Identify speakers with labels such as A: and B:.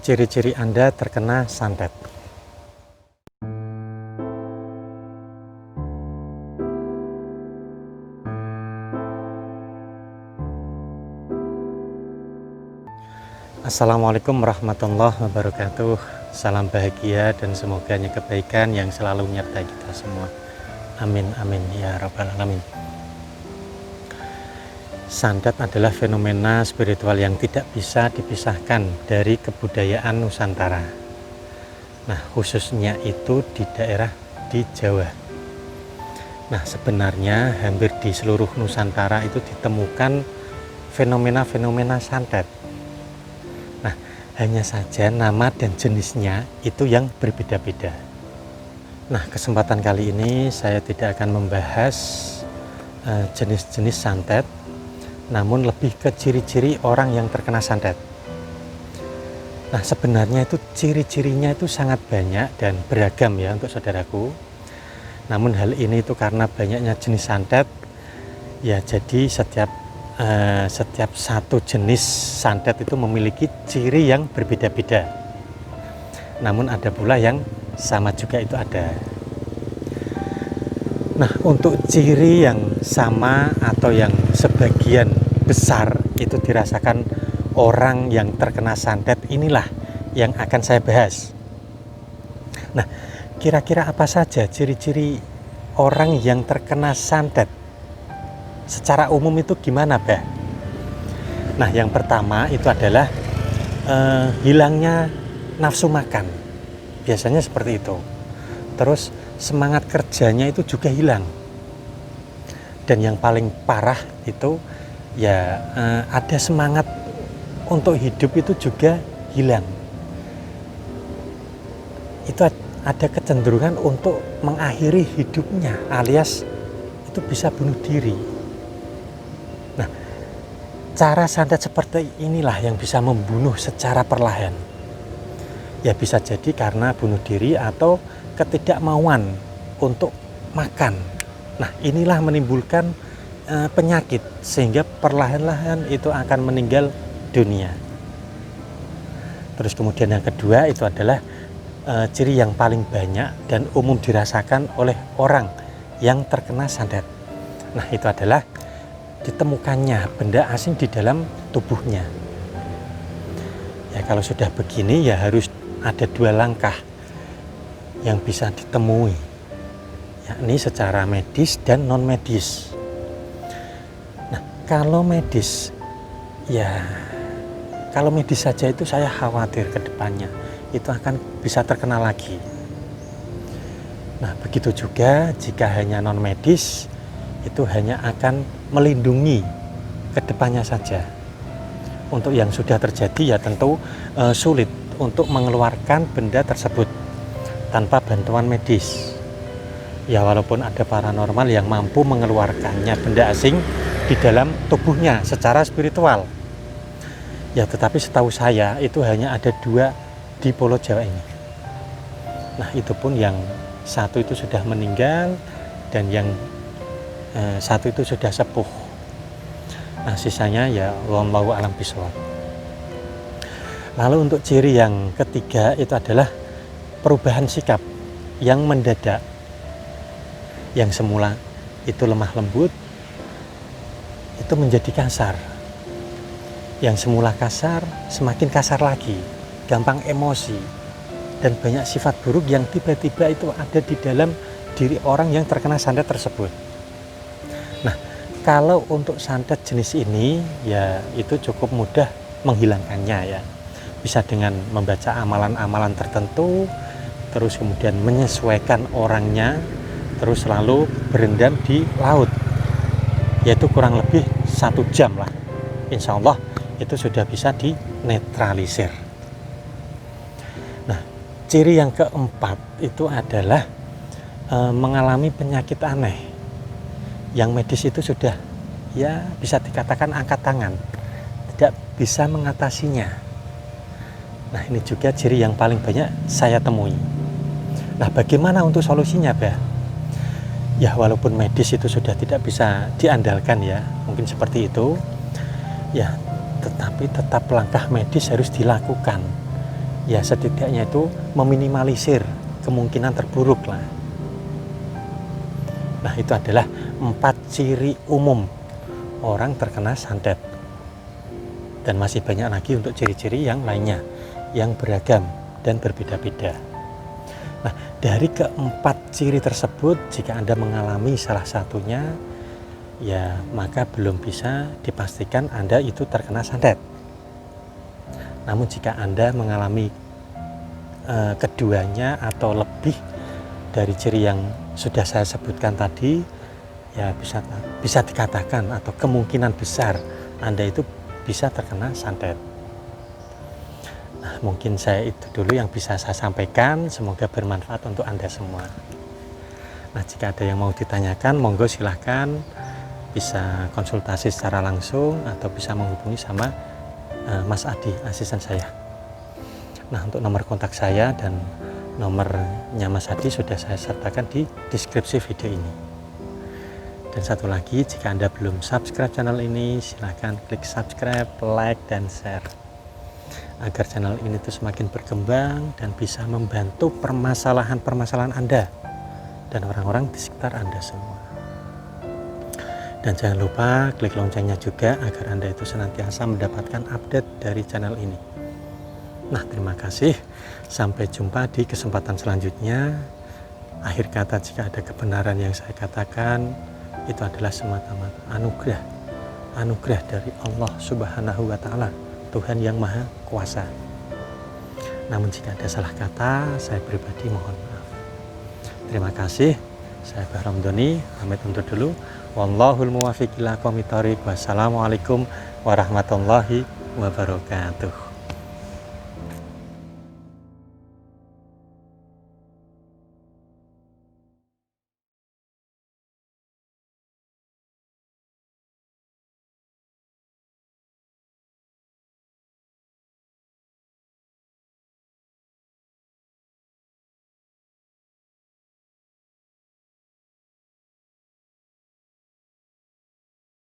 A: Ciri-ciri Anda terkena santet. Assalamualaikum warahmatullahi wabarakatuh. Salam bahagia dan semoga kebaikan yang selalu menyertai kita semua. Amin amin ya rabbal alamin. Santet adalah fenomena spiritual yang tidak bisa dipisahkan dari kebudayaan Nusantara. Nah, khususnya itu di daerah di Jawa. Nah, sebenarnya hampir di seluruh Nusantara itu ditemukan fenomena-fenomena santet. Nah, hanya saja nama dan jenisnya itu yang berbeda-beda. Nah, kesempatan kali ini saya tidak akan membahas jenis-jenis santet, namun lebih ke ciri-ciri orang yang terkena santet. Nah, sebenarnya itu ciri-cirinya itu sangat banyak dan beragam ya untuk saudaraku. Namun hal ini itu karena banyaknya jenis santet, ya jadi setiap satu jenis santet itu memiliki ciri yang berbeda-beda. Namun ada pula yang sama juga itu ada. Nah, untuk ciri yang sama atau yang sebagian besar itu dirasakan orang yang terkena santet, inilah yang akan saya bahas. Nah, kira-kira apa saja ciri-ciri orang yang terkena santet? Secara umum itu gimana, Bah? Nah, yang pertama itu adalah hilangnya nafsu makan. Biasanya seperti itu. Terus semangat kerjanya itu juga hilang. Dan yang paling parah itu ya ada semangat untuk hidup itu juga hilang. Itu ada kecenderungan untuk mengakhiri hidupnya, alias itu bisa bunuh diri. Nah, cara santet seperti inilah yang bisa membunuh secara perlahan. Ya bisa jadi karena bunuh diri atau ketidakmauan untuk makan. Nah, inilah menimbulkan penyakit sehingga perlahan-lahan itu akan meninggal dunia. Terus kemudian yang kedua itu adalah ciri yang paling banyak dan umum dirasakan oleh orang yang terkena santet. Nah, itu adalah ditemukannya benda asing di dalam tubuhnya. Ya, kalau sudah begini ya harus ada dua langkah yang bisa ditemui, yakni secara medis dan non medis. Nah, kalau medis saja itu saya khawatir ke depannya itu akan bisa terkena lagi. Nah, begitu juga jika hanya non medis, itu hanya akan melindungi ke depannya saja. Untuk yang sudah terjadi ya tentu sulit untuk mengeluarkan benda tersebut tanpa bantuan medis. Ya, walaupun ada paranormal yang mampu mengeluarkannya benda asing di dalam tubuhnya secara spiritual. Ya, tetapi setahu saya itu hanya ada dua di Pulau Jawa ini. Nah, itu pun yang satu itu sudah meninggal dan yang satu itu sudah sepuh. Nah, sisanya ya wallahu a'lam bishawab. Lalu untuk ciri yang ketiga itu adalah perubahan sikap yang mendadak. Yang semula itu lemah lembut itu menjadi kasar. Yang semula kasar semakin kasar lagi, gampang emosi dan banyak sifat buruk yang tiba-tiba itu ada di dalam diri orang yang terkena santet tersebut. Nah, kalau untuk santet jenis ini ya itu cukup mudah menghilangkannya ya. Bisa dengan membaca amalan-amalan tertentu, terus kemudian menyesuaikan orangnya, terus selalu berendam di laut, yaitu kurang lebih 1 jam lah. Insya Allah itu sudah bisa dinetralisir. Nah, ciri yang keempat itu adalah mengalami penyakit aneh, yang medis itu sudah ya bisa dikatakan angkat tangan, tidak bisa mengatasinya. Nah, ini juga ciri yang paling banyak saya temui. Nah, bagaimana untuk solusinya, Bah? Ya, walaupun medis itu sudah tidak bisa diandalkan ya, mungkin seperti itu. Ya, tetapi tetap langkah medis harus dilakukan. ya setidaknya itu meminimalisir kemungkinan terburuk lah. Nah, itu adalah 4 ciri umum orang terkena santet. Dan masih banyak lagi untuk ciri-ciri yang lainnya yang beragam dan berbeda-beda. Nah, dari keempat ciri tersebut, jika Anda mengalami salah satunya, ya maka belum bisa dipastikan Anda itu terkena santet. Namun jika Anda mengalami keduanya atau lebih dari ciri yang sudah saya sebutkan tadi, ya bisa dikatakan atau kemungkinan besar Anda itu bisa terkena santet. Nah, mungkin saya itu dulu yang bisa saya sampaikan, semoga bermanfaat untuk Anda semua. Nah, jika ada yang mau ditanyakan, monggo silahkan bisa konsultasi secara langsung atau bisa menghubungi sama Mas Adi, asisten saya. Nah, untuk nomor kontak saya dan nomornya Mas Adi sudah saya sertakan di deskripsi video ini. Dan satu lagi, jika Anda belum subscribe channel ini, silahkan klik subscribe, like, dan share agar channel ini tuh semakin berkembang dan bisa membantu permasalahan-permasalahan Anda dan orang-orang di sekitar Anda semua. Dan jangan lupa klik loncengnya juga agar Anda itu senantiasa mendapatkan update dari channel ini. Nah, terima kasih. Sampai jumpa di kesempatan selanjutnya. Akhir kata, jika ada kebenaran yang saya katakan, itu adalah semata-mata anugerah dari Allah Subhanahu wa Ta'ala, Tuhan yang Maha Kuasa. Namun jika ada salah kata, saya pribadi mohon maaf. Terima kasih. Saya Bahram Doni, pamit undur dulu. Wallahul muwaffiq ila aqwamit thoriq. Wassalamualaikum warahmatullahi wabarakatuh.